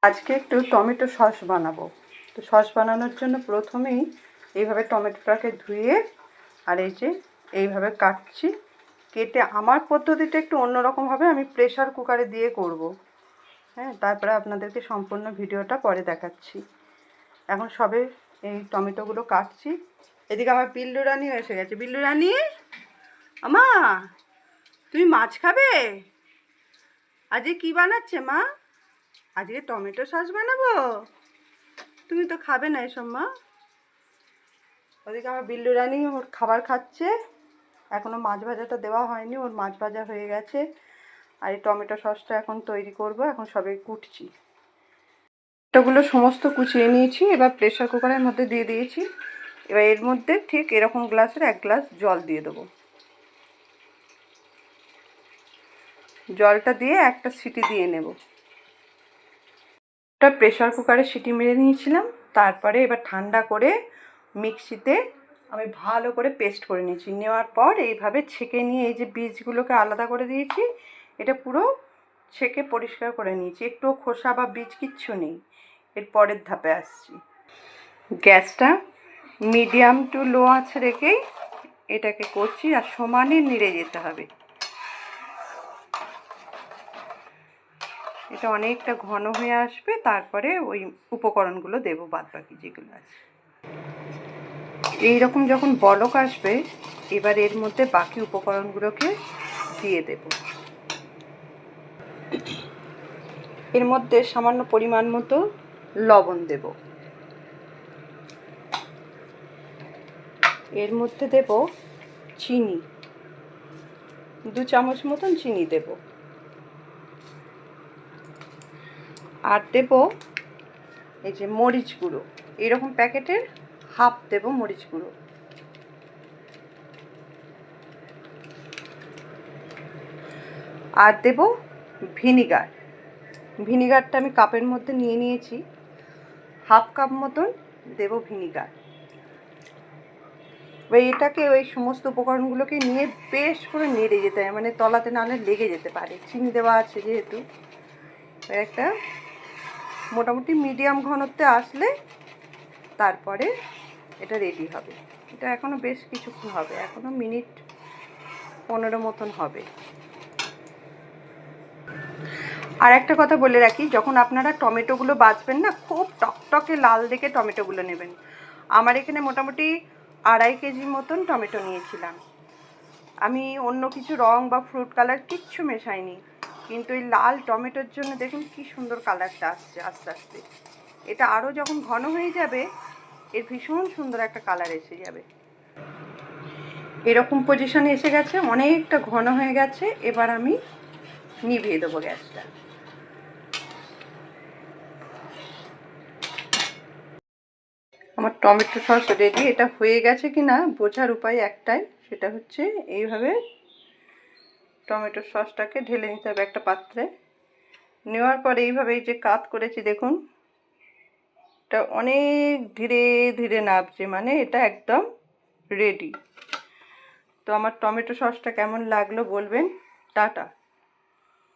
আজকে একটু tomato sauce বানাবো। তো সস বানানোর জন্য প্রথমেই এইভাবে টমেটোটাকে ধুয়ে আর এই যে এইভাবে কাটছি। কেটে আমার পদ্ধতিটা একটু অন্যরকম হবে, আমি প্রেসার কুকারে দিয়ে করব। হ্যাঁ, তারপরে আপনাদেরকে সম্পূর্ণ ভিডিওটা পরে দেখাচ্ছি। এখন সবে এই টমেটোগুলো কাটছি। এদিকে আমার বিল্লু রানী এসে গেছে। বিল্লু রানী, আমা তুমি মাছ খাবে? আজকে কি বানাচ্ছে মা? আজকে টমেটো সস বানাবো। তুমি তো খাবে না এসব মা। ওদিকে আমার বিল্লু রানী ওর খাবার খাচ্ছে। এখনও মাছ ভাজাটা দেওয়া হয়নি, ওর মাছ ভাজা হয়ে গেছে। আর এই টমেটো সসটা এখন তৈরি করব। এখন সবে কুটছি। টমেটোগুলো সমস্ত কুচিয়ে নিয়েছি, এবার প্রেসার কুকারের মধ্যে দিয়ে দিয়েছি। এবার এর মধ্যে ঠিক এরকম গ্লাসের 1 গ্লাস জল দিয়ে দেবো। জলটা দিয়ে একটা সিটি দিয়ে নেব। ওটা প্রেসার কুকারে সিটি মেরে নিয়েছিলাম। তারপরে এবার ঠান্ডা করে মিক্সিতে আমি ভালো করে পেস্ট করে নিয়েছি। নেওয়ার পর এইভাবে ছেঁকে নিয়ে এই যে বীজগুলোকে আলাদা করে দিয়েছি, এটা পুরো ছেঁকে পরিষ্কার করে নিয়েছি। একটু খোসা বা বীজ কিচ্ছু নেই। এর পরের ধাপে আসছি। গ্যাসটা মিডিয়াম টু লো আঁচে রেখেই এটাকে করছি, আর সমানে নেড়ে যেতে হবে। এটা অনেকটা ঘন হয়ে আসবে, তারপরে ওই উপকরণগুলো দেবো, বাদবাকি যেগুলো আছে। এইরকম যখন বলক আসবে, এবার এর মধ্যে বাকি উপকরণগুলোকে দিয়ে দেব। এর মধ্যে সামান্য পরিমাণ মতো লবণ দেব। এর মধ্যে দেব চিনি, 2 চামচ মতন চিনি দেব। আর দেব এই যে মরিচ গুঁড়ো, এরকম প্যাকেটের হাফ দেব মরিচ গুঁড়ো। আর দেব ভিনিগার। ভিনিগারটা আমি কাপের মধ্যে নিয়ে নিয়েছি, হাফ কাপ মতন দেব ভিনিগার। এবার এটাকে ওই সমস্ত উপকরণগুলোকে নিয়ে বেশ করে নেড়ে যেতে হয়, মানে তলাতে নাহলে লেগে যেতে পারে, চিনি দেওয়া আছে যেহেতু। একটা মোটামুটি মিডিয়াম ঘনত্বে আসলে তারপরে এটা রেডি হবে। এটা এখনও বেশ কিছুক্ষণ হবে, এখনও মিনিট 15 মতন হবে। আর একটা কথা বলে রাখি, যখন আপনারা টমেটোগুলো বাছবেন না, খুব টকটকে লাল দেখে টমেটোগুলো নেবেন। আমার এখানে মোটামুটি 2.5 কেজি মতন টমেটো নিয়েছিলাম। আমি অন্য কিছু রং বা ফ্রুট কালার কিচ্ছু মেশাইনি, কিন্তু এই লাল টমেটোর জন্য দেখুন কি সুন্দর কালারটা আসছে আস্তে আস্তে। এটা আরও যখন ঘন হয়ে যাবে, এর ভীষণ সুন্দর একটা কালার এসে যাবে। এরকম পজিশনে এসে গেছে, অনেকটা ঘন হয়ে গেছে। এবার আমি নিভিয়ে দেবো গ্যাসটা। আমার টমেটো সস রেডি। এটা হয়ে গেছে কি না বোঝার উপায় একটাই, সেটা হচ্ছে এইভাবে টমেটো সসটাকে ঢেলে নিতে হবে একটা পাত্রে। নেওয়ার পরে এইভাবে এই যে কাত করেছি দেখুন, এটা অনেক ধীরে ধীরে নাবছে, মানে এটা একদম রেডি। তো আমার টমেটো সসটা কেমন লাগলো বলবেন। টাটা।